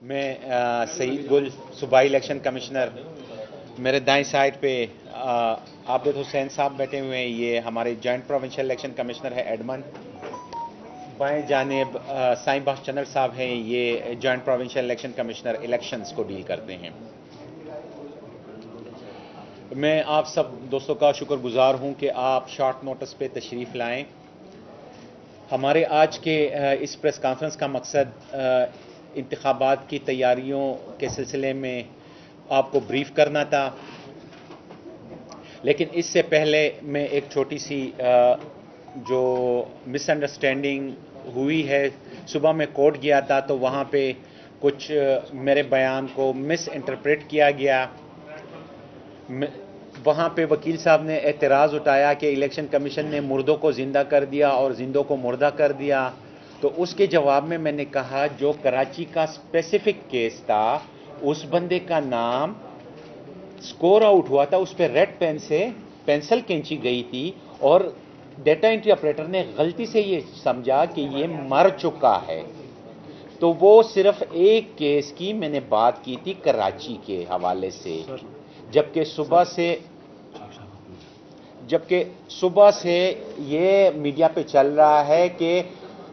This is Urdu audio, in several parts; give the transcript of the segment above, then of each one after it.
میں سعید گل صوبائی الیکشن کمشنر، میرے دائیں سائڈ پہ عابد حسین صاحب بیٹھے ہوئے ہیں، یہ ہمارے جوائنٹ پروونشل الیکشن کمشنر ہے ایڈمن۔ بائیں جانب سائیں باش چنل صاحب ہیں، یہ joint provincial election commissioner elections کو ڈیل کرتے ہیں۔ میں آپ سب دوستوں کا شکر گزار ہوں کہ آپ شارٹ نوٹس پہ تشریف لائیں۔ ہمارے آج کے اس پریس کانفرنس کا مقصد انتخابات کی تیاریوں کے سلسلے میں آپ کو بریف کرنا تھا، لیکن اس سے پہلے میں ایک چھوٹی سی جو مس انڈرسٹینڈنگ ہوئی ہے، صبح میں کورٹ گیا تھا تو وہاں پہ کچھ میرے بیان کو مس انٹرپریٹ کیا گیا۔ وہاں پہ وکیل صاحب نے اعتراض اٹھایا کہ الیکشن کمیشن نے مردوں کو زندہ کر دیا اور زندوں کو مردہ کر دیا، تو اس کے جواب میں نے کہا جو کراچی کا اسپیسیفک کیس تھا اس بندے کا نام سکور آؤٹ ہوا تھا، اس پہ ریڈ پین سے پینسل کھینچی گئی تھی اور ڈیٹا انٹری آپریٹر نے غلطی سے یہ سمجھا کہ یہ مر چکا ہے۔ تو وہ صرف ایک کیس کی میں نے بات کی تھی کراچی کے حوالے سے، جبکہ صبح سے یہ میڈیا پہ چل رہا ہے کہ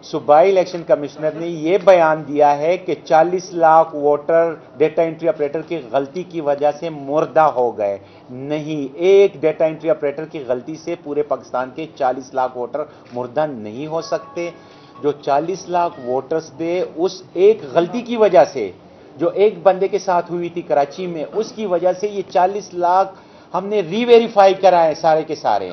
صوبائی الیکشن کمشنر نے یہ بیان دیا ہے کہ 40 lakh voter data entry operator کی غلطی کی وجہ سے مردہ ہو گئے۔ نہیں، ایک ڈیٹا انٹری آپریٹر کی غلطی سے پورے پاکستان کے 40 لاکھ ووٹر مردہ نہیں ہو سکتے۔ جو 40 لاکھ ووٹرز تھے اس ایک غلطی کی وجہ سے جو ایک بندے کے ساتھ ہوئی تھی کراچی میں، اس کی وجہ سے یہ 40 لاکھ ہم نے ری ویریفائی کرائے سارے کے سارے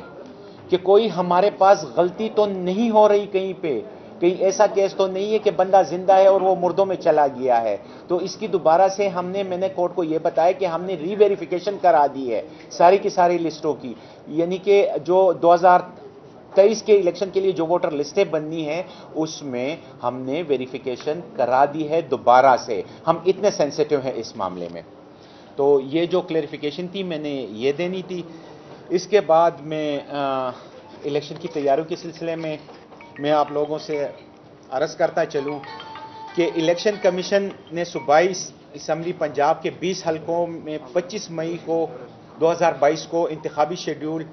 کہ کوئی ہمارے پاس غلطی تو نہیں ہو رہی کہیں پہ، کہیں ایسا کیس تو نہیں ہے کہ بندہ زندہ ہے اور وہ مردوں میں چلا گیا ہے۔ تو اس کی دوبارہ سے میں نے کورٹ کو یہ بتایا کہ ہم نے ری ویریفیکیشن کرا دی ہے ساری کی ساری لسٹوں کی، یعنی کہ جو 2023 کے الیکشن کے لیے جو ووٹر لسٹیں بننی ہیں اس میں ہم نے ویریفیکیشن کرا دی ہے دوبارہ سے۔ ہم اتنے سینسیٹیو ہیں اس معاملے میں۔ تو یہ جو کلیریفیکیشن تھی میں نے یہ دینی تھی۔ اس کے بعد میں الیکشن کی تیاریوں کے سلسلے میں آپ لوگوں سے عرض کرتا چلوں کہ الیکشن کمیشن نے صوبائی اسمبلی پنجاب کے 20 حلقوں میں 25 مئی کو 2022 کو انتخابی شیڈول،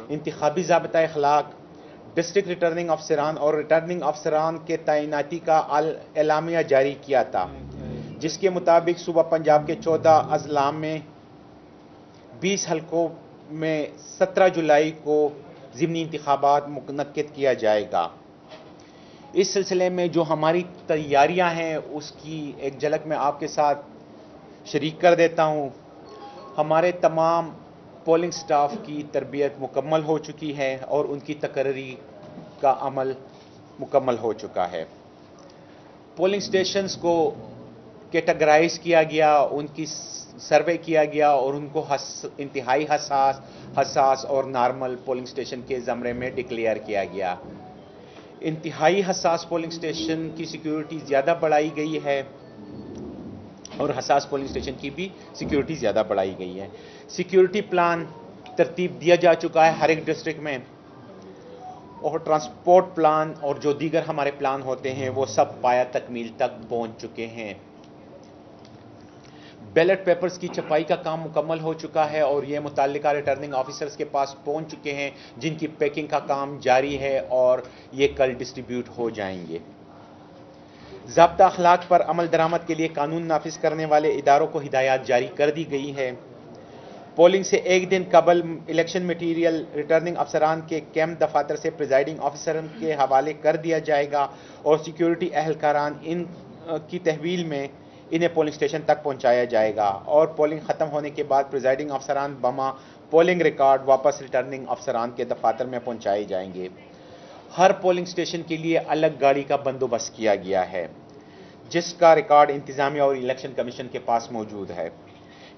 انتخابی ضابطہ اخلاق، ڈسٹرکٹ ریٹرننگ افسران اور ریٹرننگ افسران کے تعیناتی کا اعلامیہ جاری کیا تھا، جس کے مطابق صوبہ پنجاب کے 14 اضلاع میں 20 حلقوں میں 17 جولائی کو ضمنی انتخابات منعقد کیا جائے گا۔ اس سلسلے میں جو ہماری تیاریاں ہیں اس کی ایک جھلک میں آپ کے ساتھ شریک کر دیتا ہوں۔ ہمارے تمام پولنگ سٹاف کی تربیت مکمل ہو چکی ہے اور ان کی تقرری کا عمل مکمل ہو چکا ہے۔ پولنگ سٹیشنز کو کیٹاگرائز کیا گیا، ان کی سروے کیا گیا اور ان کو انتہائی حساس اور نارمل پولنگ سٹیشن کے زمرے میں ڈکلیئر کیا گیا۔ انتہائی حساس پولنگ سٹیشن کی سیکیورٹی زیادہ بڑھائی گئی ہے اور حساس پولنگ سٹیشن کی بھی سیکیورٹی زیادہ بڑھائی گئی ہے۔ سیکیورٹی پلان ترتیب دیا جا چکا ہے ہر ایک ڈسٹرکٹ میں، اور ٹرانسپورٹ پلان اور جو دیگر ہمارے پلان ہوتے ہیں وہ سب پایہ تکمیل تک پہنچ چکے ہیں۔ بیلٹ پیپرز کی چھپائی کا کام مکمل ہو چکا ہے اور یہ متعلقہ ریٹرننگ آفیسرز کے پاس پہنچ چکے ہیں، جن کی پیکنگ کا کام جاری ہے اور یہ کل ڈسٹریبیوٹ ہو جائیں گے۔ ضابطہ اخلاق پر عمل درآمد کے لیے قانون نافذ کرنے والے اداروں کو ہدایات جاری کر دی گئی ہے۔ پولنگ سے ایک دن قبل الیکشن میٹیریل ریٹرننگ افسران کے کیمپ دفاتر سے پریزائڈنگ افسران کے حوالے کر دیا جائے گا اور سیکیورٹی اہلکاران ان کی تحویل میں انہیں پولنگ سٹیشن تک پہنچایا جائے گا، اور پولنگ ختم ہونے کے بعد پریزائڈنگ افسران بما پولنگ ریکارڈ واپس ریٹرننگ افسران کے دفاتر میں پہنچائے جائیں گے۔ ہر پولنگ سٹیشن کے لیے الگ گاڑی کا بندوبست کیا گیا ہے، جس کا ریکارڈ انتظامیہ اور الیکشن کمیشن کے پاس موجود ہے۔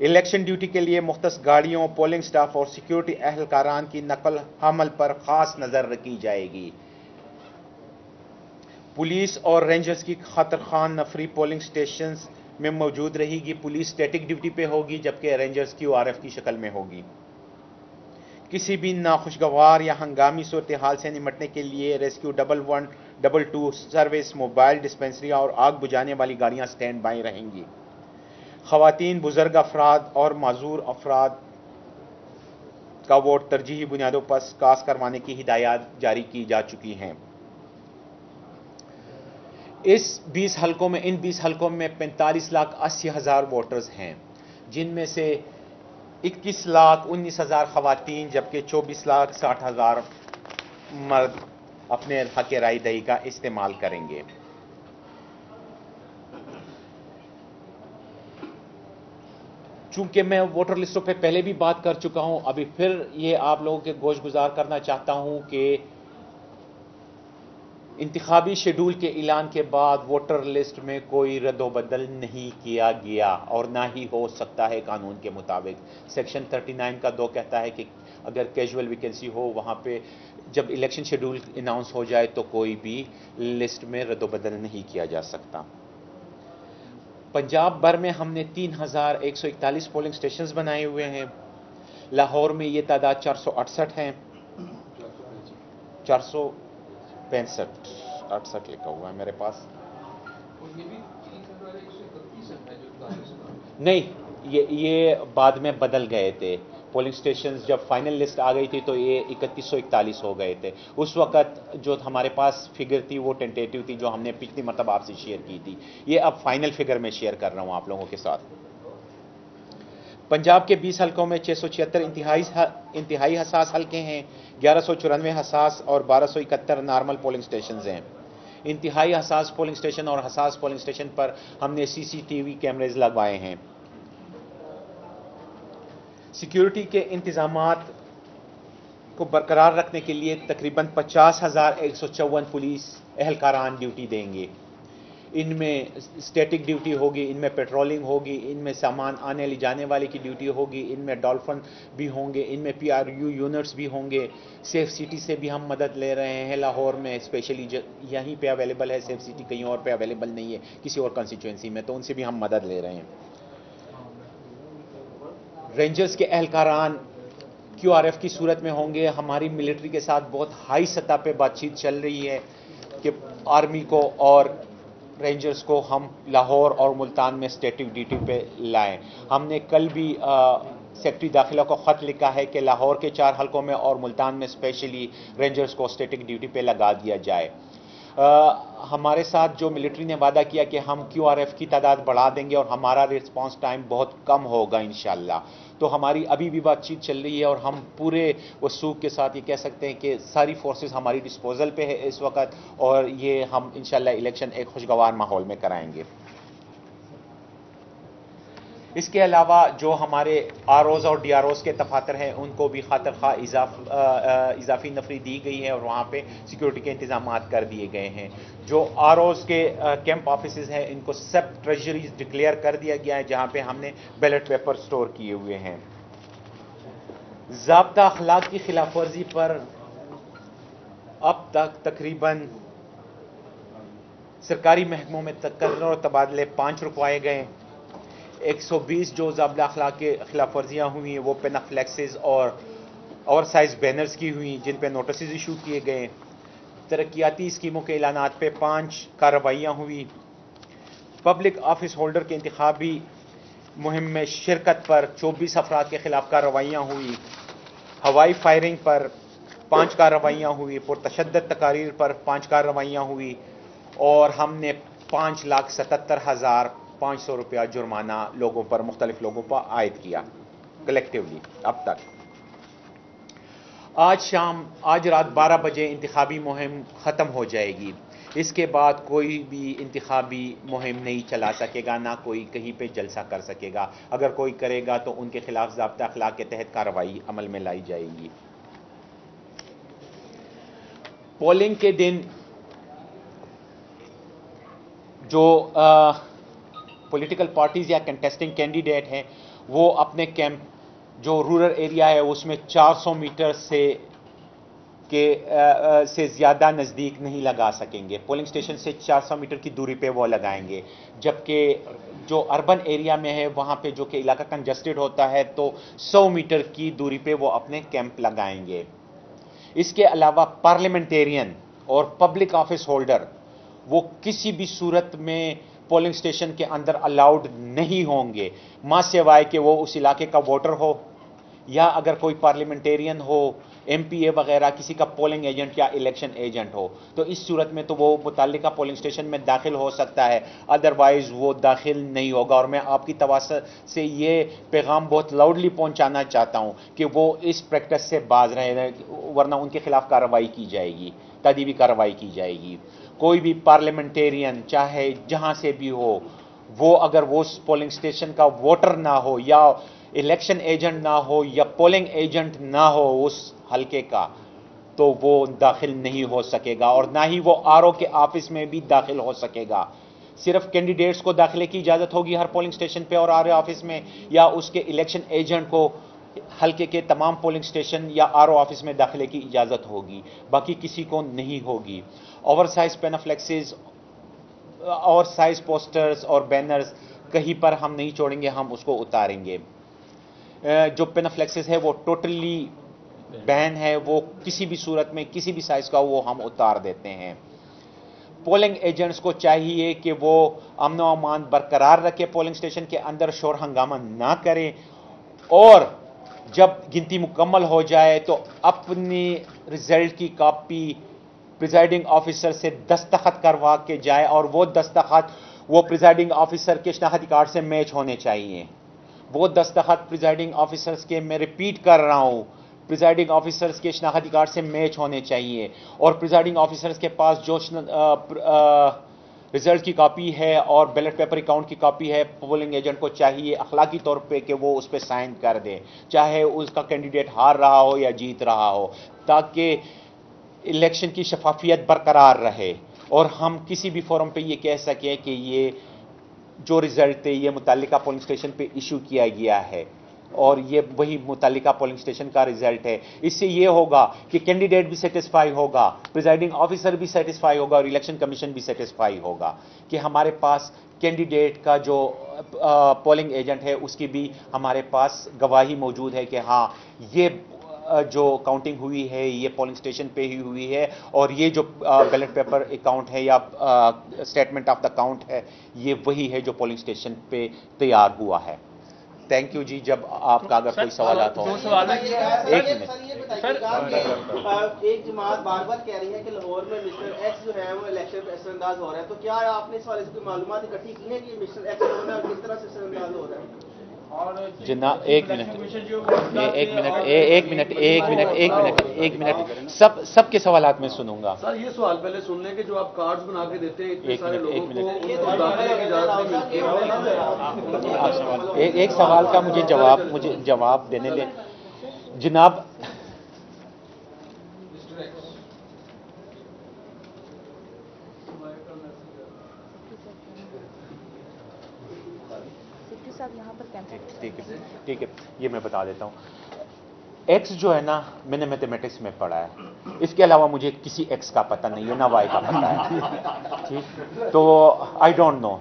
الیکشن ڈیوٹی کے لیے مختص گاڑیوں، پولنگ سٹاف اور سیکیورٹی اہلکاران کی نقل حمل پر خاص نظر رکھی جائے گی۔ پولیس اور رینجرز کی خاطر خواہ نفری پولنگ سٹیشنز میں موجود رہے گی۔ پولیس اسٹیٹک ڈیوٹی پہ ہوگی جبکہ رینجرز QRF کی شکل میں ہوگی۔ کسی بھی ناخوشگوار یا ہنگامی صورتحال سے نمٹنے کے لیے ریسکیو 111 222 سروس موبائل ڈسپنسریاں اور آگ بجھانے والی گاڑیاں سٹینڈ بائی رہیں گی۔ خواتین، بزرگ افراد اور معذور افراد کا ووٹ ترجیحی بنیادوں پر کاسٹ کروانے کی ہدایات جاری کی جا چکی ہیں۔ ان 20 حلقوں میں 45,80,000 ووٹرز ہیں، جن میں سے 21,19,000 خواتین جبکہ 24,60,000 مرد اپنے حق رائے دہی کا استعمال کریں گے۔ چونکہ میں ووٹر لسٹوں پہ پہلے بھی بات کر چکا ہوں، ابھی پھر یہ آپ لوگوں کے گوش گزار کرنا چاہتا ہوں کہ انتخابی شیڈول کے اعلان کے بعد ووٹر لسٹ میں کوئی رد و بدل نہیں کیا گیا اور نہ ہی ہو سکتا ہے قانون کے مطابق۔ سیکشن 39 کا 2 کہتا ہے کہ اگر کیجول ویکینسی ہو، وہاں پہ جب الیکشن شیڈول اناؤنس ہو جائے تو کوئی بھی لسٹ میں رد و بدل نہیں کیا جا سکتا۔ پنجاب بھر میں ہم نے 3,141 پولنگ سٹیشنز بنائے ہوئے ہیں۔ لاہور میں یہ تعداد 468 ہے، 465 لکھا ہوا ہے میرے پاس۔ نہیں، یہ بعد میں بدل گئے تھے پولنگ سٹیشنز، جب فائنل لسٹ آ گئی تھی تو یہ 3141 ہو گئے تھے۔ اس وقت جو ہمارے پاس فگر تھی وہ ٹینٹیٹیو تھی، جو ہم نے پچھلی مرتبہ آپ سے شیئر کی تھی۔ یہ اب فائنل فگر میں شیئر کر رہا ہوں آپ لوگوں کے ساتھ۔ پنجاب کے 20 حلقوں میں 676 انتہائی حساس حلقے ہیں، 1194 حساس اور 1271 نارمل پولنگ سٹیشنز ہیں۔ انتہائی حساس پولنگ سٹیشن اور حساس پولنگ سٹیشن پر ہم نے CCTV کیمرز لگوائے ہیں۔ سیکیورٹی کے انتظامات کو برقرار رکھنے کے لیے تقریباً 50,154 پولیس اہلکاران ڈیوٹی دیں گے۔ ان میں اسٹیٹک ڈیوٹی ہوگی، ان میں پیٹرولنگ ہوگی، ان میں سامان آنے لے جانے والے کی ڈیوٹی ہوگی، ان میں ڈولفن بھی ہوں گے، ان میں PRU یونٹس بھی ہوں گے۔ سیف سٹی سے بھی ہم مدد لے رہے ہیں، لاہور میں اسپیشلی یہیں پہ اویلیبل ہے سیف سٹی، کہیں اور پہ اویلیبل نہیں ہے کسی اور کنسٹیچوئنسی میں، تو ان سے بھی ہم مدد لے رہے ہیں۔ رینجرز کے اہلکاران QRF کی صورت میں ہوں گے۔ ہماری ملٹری کے ساتھ بہت ہائی سطح پہ بات چیت چل رہی ہے کہ آرمی کو اور رینجرز کو ہم لاہور اور ملتان میں اسٹیٹک ڈیوٹی پہ لائیں۔ ہم نے کل بھی سیکرٹری داخلہ کو خط لکھا ہے کہ لاہور کے 4 حلقوں میں اور ملتان میں اسپیشلی رینجرز کو اسٹیٹک ڈیوٹی پہ لگا دیا جائے۔ ہمارے ساتھ جو ملٹری نے وعدہ کیا کہ ہم QRF کی تعداد بڑھا دیں گے اور ہمارا رسپانس ٹائم بہت کم ہوگا انشاءاللہ۔ تو ہماری ابھی بھی بات چیت چل رہی ہے اور ہم پورے وثوق کے ساتھ یہ کہہ سکتے ہیں کہ ساری فورسز ہماری ڈسپوزل پہ ہے اس وقت، اور یہ ہم انشاءاللہ الیکشن ایک خوشگوار ماحول میں کرائیں گے۔ اس کے علاوہ جو ہمارے ROs اور DROs کے دفاتر ہیں ان کو بھی خاطر خواہ اضافی نفری دی گئی ہے اور وہاں پہ سیکیورٹی کے انتظامات کر دیے گئے ہیں۔ جو ROs کے کیمپ آفیسز ہیں ان کو سب ٹریجریز ڈکلیئر کر دیا گیا ہے جہاں پہ ہم نے بیلٹ پیپر سٹور کیے ہوئے ہیں۔ ضابطہ اخلاق کی خلاف ورزی پر اب تک تقریباً سرکاری محکموں میں تقرر اور تبادلے 5 رکوائے گئے۔ 120 جو ضابطہ اخلاق کے خلاف ورزیاں ہوئی ہیں وہ پینافلیکسز اور اوور سائز بینرز کی ہوئی جن پہ نوٹسز ایشو کیے گئے۔ ترقیاتی اسکیموں کے اعلانات پہ 5 کارروائیاں ہوئی۔ پبلک آفس ہولڈر کے انتخابی مہم میں شرکت پر 24 افراد کے خلاف کارروائیاں ہوئی۔ ہوائی فائرنگ پر 5 کارروائیاں ہوئی۔ پرتشدد تقاریر پر 5 کارروائیاں ہوئی اور ہم نے 5,77,500 روپیہ جرمانہ مختلف لوگوں پر عائد کیا کلیکٹیولی اب تک۔ آج رات 12 بجے انتخابی مہم ختم ہو جائے گی۔ اس کے بعد کوئی بھی انتخابی مہم نہیں چلا سکے گا، نہ کوئی کہیں پہ جلسہ کر سکے گا۔ اگر کوئی کرے گا تو ان کے خلاف ضابطہ اخلاق کے تحت کارروائی عمل میں لائی جائے گی۔ پولنگ کے دن جو پولیٹیکل پارٹیز یا کنٹیسٹنگ کینڈیڈیٹ ہیں وہ اپنے کیمپ جو رورل ایریا ہے اس میں 400 میٹر سے زیادہ نزدیک نہیں لگا سکیں گے۔ پولنگ سٹیشن سے 400 میٹر کی دوری پہ وہ لگائیں گے، جبکہ جو اربن ایریا میں ہے وہاں پہ جو کہ علاقہ کنجسٹڈ ہوتا ہے تو 100 میٹر کی دوری پہ وہ اپنے کیمپ لگائیں گے۔ اس کے علاوہ پارلیمنٹیرین اور پبلک آفس ہولڈر وہ کسی بھی صورت میں پولنگ اسٹیشن کے اندر الاؤڈ نہیں ہوں گے، ماں سوائے کہ وہ اس علاقے کا ووٹر ہو یا اگر کوئی پارلیمنٹیرین ہو، ایم پی اے وغیرہ کسی کا پولنگ ایجنٹ یا الیکشن ایجنٹ ہو، تو اس صورت میں تو وہ متعلقہ پولنگ اسٹیشن میں داخل ہو سکتا ہے، ادروائز وہ داخل نہیں ہوگا۔ اور میں آپ کی تواسط سے یہ پیغام بہت لاؤڈلی پہنچانا چاہتا ہوں کہ وہ اس پریکٹس سے باز رہیں، ورنہ ان کے خلاف کارروائی کی جائے گی، تادیبی کارروائی کی جائے گی۔ کوئی بھی پارلیمنٹیرین چاہے جہاں سے بھی ہو، وہ اگر وہ پولنگ اسٹیشن کا ووٹر نہ ہو یا الیکشن ایجنٹ نہ ہو یا پولنگ ایجنٹ نہ ہو اس حلقے کا، تو وہ داخل نہیں ہو سکے گا، اور نہ ہی وہ آر او کے آفس میں بھی داخل ہو سکے گا۔ صرف کینڈیڈیٹس کو داخلے کی اجازت ہوگی ہر پولنگ اسٹیشن پہ اور آر او آفس میں، یا اس کے الیکشن ایجنٹ کو حلقے کے تمام پولنگ اسٹیشن یا آر او آفس میں داخلے کی اجازت ہوگی، باقی کسی کو نہیں ہوگی۔ Over size panaflexes, over size posters اور بینرز کہیں پر ہم نہیں چھوڑیں گے، ہم اس کو اتاریں گے۔ جو پینافلیکسز ہے وہ ٹوٹلی بین ہے، وہ کسی بھی صورت میں کسی بھی سائز کا وہ ہم اتار دیتے ہیں۔ پولنگ ایجنٹس کو چاہیے کہ وہ امن و امان برقرار رکھے، پولنگ اسٹیشن کے اندر شور ہنگامہ نہ کریں، اور جب گنتی مکمل ہو جائے تو اپنی رزلٹ کی کاپی پریزائڈنگ آفیسر سے دستخط کروا کے جائے، اور وہ دستخط وہ پریزائڈنگ آفیسر کے شناختی کارڈ سے میچ ہونے چاہیے۔ وہ دستخط پریزائڈنگ آفیسرز کے، میں ریپیٹ کر رہا ہوں، پریزائڈنگ آفیسرز کے شناختی کارڈ سے میچ ہونے چاہیے، اور پریزائڈنگ آفیسرز کے پاس جو رزلٹ کی کاپی ہے اور بیلٹ پیپر اکاؤنٹ کی کاپی ہے، پولنگ ایجنٹ کو چاہیے اخلاقی طور پہ کہ وہ اس پہ سائن کر دے، چاہے اس کا کینڈیڈیٹ ہار رہا ہو یا جیت رہا ہو، تاکہ الیکشن کی شفافیت برقرار رہے، اور ہم کسی بھی فورم پہ یہ کہہ سکیں کہ یہ جو رزلٹ ہے یہ متعلقہ پولنگ اسٹیشن پہ ایشو کیا گیا ہے اور یہ وہی متعلقہ پولنگ اسٹیشن کا رزلٹ ہے۔ اس سے یہ ہوگا کہ کینڈیڈیٹ بھی سیٹسفائی ہوگا، پریزائڈنگ آفیسر بھی سیٹسفائی ہوگا، اور الیکشن کمیشن بھی سیٹسفائی ہوگا کہ ہمارے پاس کینڈیڈیٹ کا جو پولنگ ایجنٹ ہے اس کی بھی ہمارے پاس گواہی موجود ہے کہ ہاں یہ جو کاؤنٹنگ ہوئی ہے یہ پولنگ اسٹیشن پہ ہی ہوئی ہے، اور یہ جو بیلٹ پیپر اکاؤنٹ ہے یا اسٹیٹمنٹ آف دا کاؤنٹ ہے یہ وہی ہے جو پولنگ اسٹیشن پہ تیار ہوا ہے۔ تھینک یو جی، جب آپ کا اگر کوئی سوالات ہو۔ ایک منٹ ایک جماعت بار بار کہہ رہی ہے کہ لاہور میں مسٹر ایکس جو ہے وہ الیکشن اثر انداز ہو رہا ہے، تو کیا آپ نے اس والے سے کوئی معلومات اکٹھی کی ہیں کہ مسٹر ایکس جو ہے کس طرح سے اثر انداز ہو رہا ہے؟ جناب ایک منٹ سب کے سوالات میں سنوں گا۔ سر یہ سوال پہلے سن لیں کہ جو آپ کارڈز بنا کے دیتے ہیں اتنے سارے لوگوں کو داخلے کی اجازت نہیں ملتی۔ ایک سوال کا مجھے جواب دینے دیں جناب۔ ٹھیک ہے، یہ میں بتا دیتا ہوں۔ ایکس جو ہے نا، میں نے میتھمیٹکس میں پڑھا ہے، اس کے علاوہ مجھے کسی ایکس کا پتہ نہیں ہے، نہ وائی کا پتہ ہے، ٹھیک؟ تو آئی ڈونٹ نو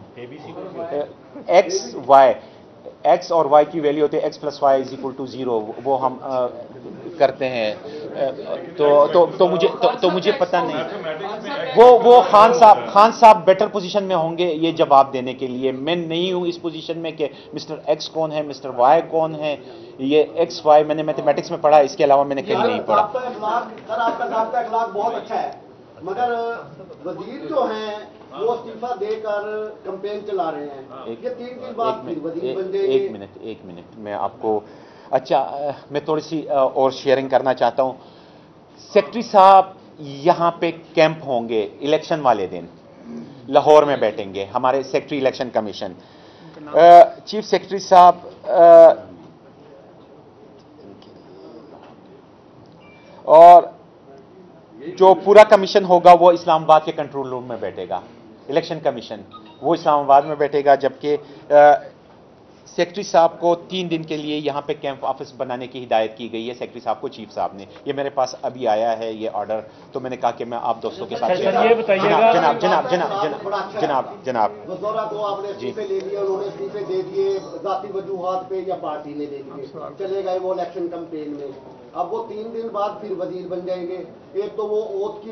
ایکس اور وائی کی ویلیو ہوتے ہیں X plus Y is equal to 0، وہ ہم کرتے ہیں، تو مجھے پتہ نہیں۔ وہ خان صاحب بیٹر پوزیشن میں ہوں گے یہ جواب دینے کے لیے، میں نہیں ہوں اس پوزیشن میں کہ مسٹر ایکس کون ہے، مسٹر وائی کون ہے۔ یہ ایکس وائی میں نے میتھمیٹکس میں پڑھا، اس کے علاوہ میں نے کہیں نہیں پڑھا۔ سر آپ کا ضابطہ اخلاق بہت اچھا ہے، مگر وزیر جو ہیں وہ استعفیٰ دے کر کمپین چلا رہے ہیں، یہ 3 دن بعد پھر وزیر بن جائیں گے۔ ایک منٹ میں آپ کو، اچھا میں تھوڑی سی اور شیئرنگ کرنا چاہتا ہوں۔ سیکرٹری صاحب یہاں پہ کیمپ ہوں گے الیکشن والے دن، لاہور میں بیٹھیں گے ہمارے secretary election commission, chief secretary صاحب، اور جو پورا کمیشن ہوگا وہ اسلام آباد کے کنٹرول روم میں بیٹھے گا، الیکشن کمیشن وہ اسلام آباد میں بیٹھے گا، جبکہ سیکرٹری صاحب کو 3 دن کے لیے یہاں پہ کیمپ آفس بنانے کی ہدایت کی گئی ہے سیکرٹری صاحب کو، چیف صاحب نے، یہ میرے پاس ابھی آیا ہے یہ آرڈر، تو میں نے کہا کہ میں آپ دوستوں کے ساتھ جناب وزراء کو آپ نے استعفے لے لیے، انہوں نے استعفے دے دیے ذاتی وجوہات پہ یا پارٹی نے دے دیے، چلے گئے وہ الیکشن کمپین میں، اب وہ 3 دن بعد پھر وزیر بن جائیں گے۔ ایک تو وہ اوتھ کی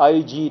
IG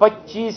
25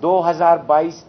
2022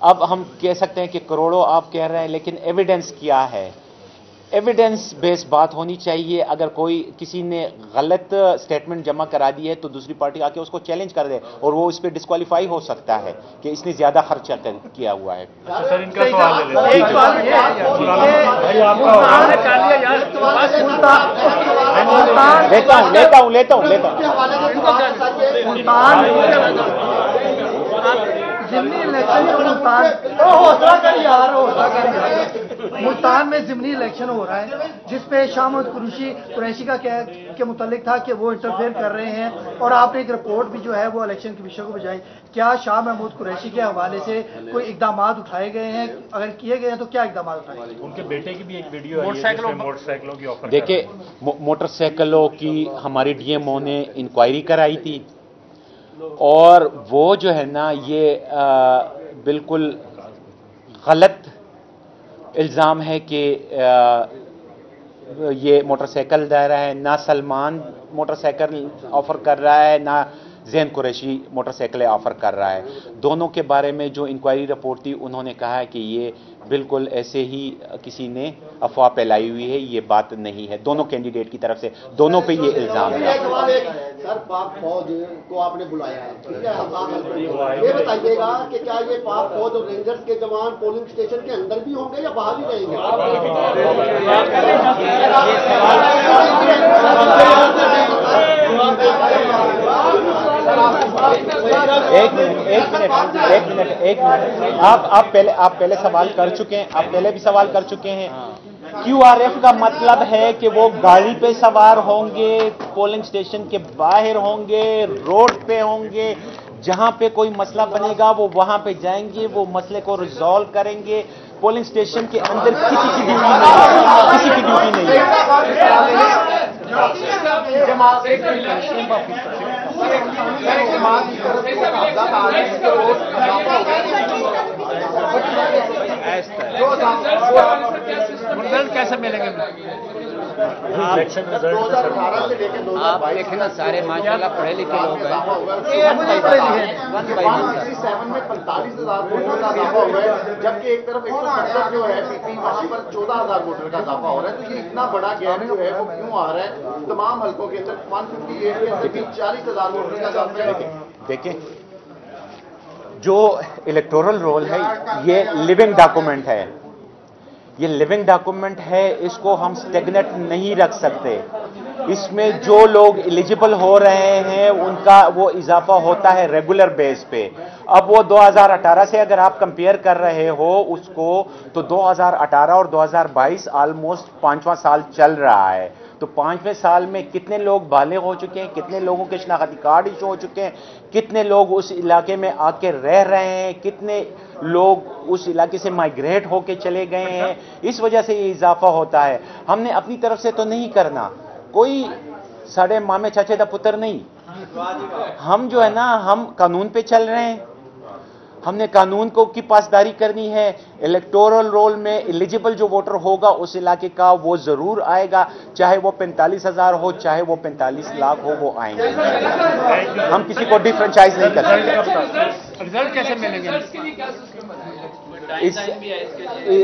اب ہم کہہ سکتے ہیں کہ کروڑوں آپ کہہ رہے ہیں، لیکن ایویڈنس کیا ہے؟ ایویڈنس بیس بات ہونی چاہیے. اگر کوئی کسی نے غلط سٹیٹمنٹ جمع کرا دی ہے تو دوسری پارٹی آ کے اس کو چیلنج کر دے اور وہ اس پہ ڈسکوالیفائی ہو سکتا ہے کہ اس نے زیادہ خرچہ کیا ہوا ہے. سر ان کا سوال لے لیتے لیتا ہوں. ملتان میں ضمنی الیکشن ہو رہا ہے جس پہ شاہ محمود قریشی کا کے متعلق تھا کہ وہ انٹرفیئر کر رہے ہیں، اور آپ نے ایک رپورٹ بھی جو ہے وہ الیکشن کمیشن کو بھیجائی. کیا شاہ محمود قریشی کے حوالے سے کوئی اقدامات اٹھائے گئے ہیں؟ اگر کیے گئے ہیں تو کیا اقدامات اٹھائے گئے؟ ان کے بیٹے کی بھی ایک ویڈیو ہے جس میں موٹر سائیکلوں کی آفر. دیکھیں، موٹر سائیکلوں کی ہماری ڈی ایم او نے انکوائری کرائی تھی، اور وہ جو ہے نا یہ بالکل غلط الزام ہے کہ یہ موٹر سائیکل دے رہا ہے. نہ سلمان موٹر سائیکل آفر کر رہا ہے، نہ زین قریشی موٹر سائیکلیں آفر کر رہا ہے. دونوں کے بارے میں جو انکوائری رپورٹ تھی انہوں نے کہا ہے کہ یہ بالکل ایسے ہی کسی نے افواہ پھیلائی ہوئی ہے، یہ بات نہیں ہے. دونوں کینڈیڈیٹ کی طرف سے دونوں پہ یہ الزام ہے. سر پاک فوج کو آپ نے بلایا ہے، ٹھیک ہے، یہ بتائیے گا کہ کیا یہ پاک فوج اور رینجرز کے جوان پولنگ اسٹیشن کے اندر بھی ہوں گے یا باہر ہی رہیں گے؟ ایک منٹ آپ پہلے سوال کر چکے ہیں، آپ پہلے بھی سوال کر چکے ہیں. کیو آر ایف کا مطلب ہے کہ وہ گاڑی پہ سوار ہوں گے، پولنگ اسٹیشن کے باہر ہوں گے، روڈ پہ ہوں گے، جہاں پہ کوئی مسئلہ بنے گا وہ وہاں پہ جائیں گے، وہ مسئلے کو ریزالو کریں گے. پولنگ اسٹیشن کے اندر کسی کی ڈیوٹی نہیں ہے، کسی کی ڈیوٹی نہیں ہے. رزلٹ کیسے ملیں گے؟ آپ دیکھیں نا، سارے ماشاءاللہ پڑھے لکھے لوگ ہیں. 7 میں 45,000 ووٹر کا اضافہ ہوا ہے، جبکہ ایک طرف 170 جو ہے پی پی وہاں پر 14,000 ووٹر کا اضافہ ہو رہا ہے. تو یہ اتنا بڑا گیپ جو ہے وہ کیوں آ رہا ہے؟ تمام حلقوں کے اندر 158 میں 40,000 ووٹر کا اضافہ ہے. دیکھیں، جو الیکٹورل رول ہے یہ لیونگ ڈاکومنٹ ہے، یہ لیونگ ڈاکومنٹ ہے، اس کو ہم سٹیگنٹ نہیں رکھ سکتے. اس میں جو لوگ ایلیجیبل ہو رہے ہیں ان کا وہ اضافہ ہوتا ہے ریگولر بیس پہ. اب وہ 2018 سے اگر آپ کمپیئر کر رہے ہو اس کو، تو 2018 اور 2022 آلموسٹ 5واں سال چل رہا ہے. تو 5ویں سال میں کتنے لوگ بالغ ہو چکے ہیں، کتنے لوگوں کے شناختی کارڈ ایشو ہو چکے ہیں، کتنے لوگ اس علاقے میں آ کے رہ رہے ہیں، کتنے لوگ اس علاقے سے مائیگریٹ ہو کے چلے گئے ہیں. اس وجہ سے یہ اضافہ ہوتا ہے. ہم نے اپنی طرف سے تو نہیں کرنا، کوئی ساڑھے مامے چاچے دا پتر نہیں. ہم جو ہے نا ہم قانون پہ چل رہے ہیں، ہم نے قانون کی پاسداری کرنی ہے. الیکٹورل رول میں ایلیجیبل جو ووٹر ہوگا اس علاقے کا وہ ضرور آئے گا، چاہے وہ 45,000 ہو چاہے وہ 45 لاکھ ہو، وہ آئیں گے. ہم کسی کو ڈیفرنچائز نہیں کر سکتے. رزلٹ کیسے ملیں گے؟ اس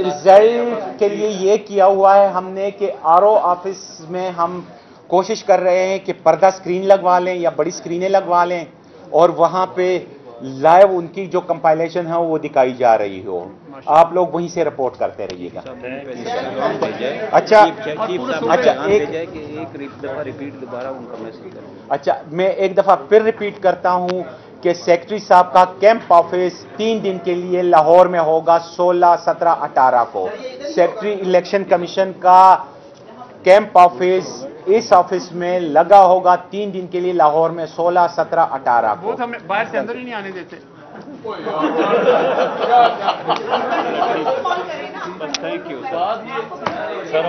رزلٹ کے لیے یہ کیا ہوا ہے ہم نے کہ آر او آفس میں ہم کوشش کر رہے ہیں کہ پردہ اسکرین لگوا لیں یا بڑی اسکرینیں لگوا لیں، اور وہاں پہ لائیو ان کی جو کمپائلیشن ہے وہ دکھائی جا رہی ہو. آپ لوگ وہیں سے رپورٹ کرتے رہیے گا. اچھا میں ایک دفعہ پھر ریپیٹ کرتا ہوں کہ سیکرٹری صاحب کا کیمپ آفس 3 دن کے لیے لاہور میں ہوگا، 16، 17، 18 کو. سیکرٹری الیکشن کمیشن کا کیمپ آفس اس آفس میں لگا ہوگا 3 دن کے لیے لاہور میں، 16، 17، 18 کو. وہ ہمیں باہر سے اندر ہی نہیں آنے دیتے.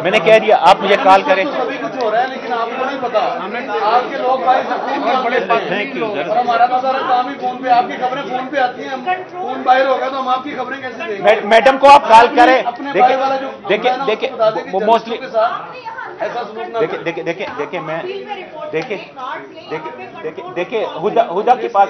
میں نے کہہ دیا، آپ مجھے کال کریں. ابھی کچھ ہو رہا ہے لیکن آپ کو نہیں پتا. آپ کے لوگ اور ہمارا تو سارا کام ہی فون پہ، آپ کی خبریں فون پہ آتی ہیں. فون باہر ہوگا تو ہم آپ کی خبریں کیسے دیں گے؟ میڈم کو آپ کال کریں. دیکھیں وہ موسٹلی ایسا سلوک نہ دیکھیں ہدا کے پاس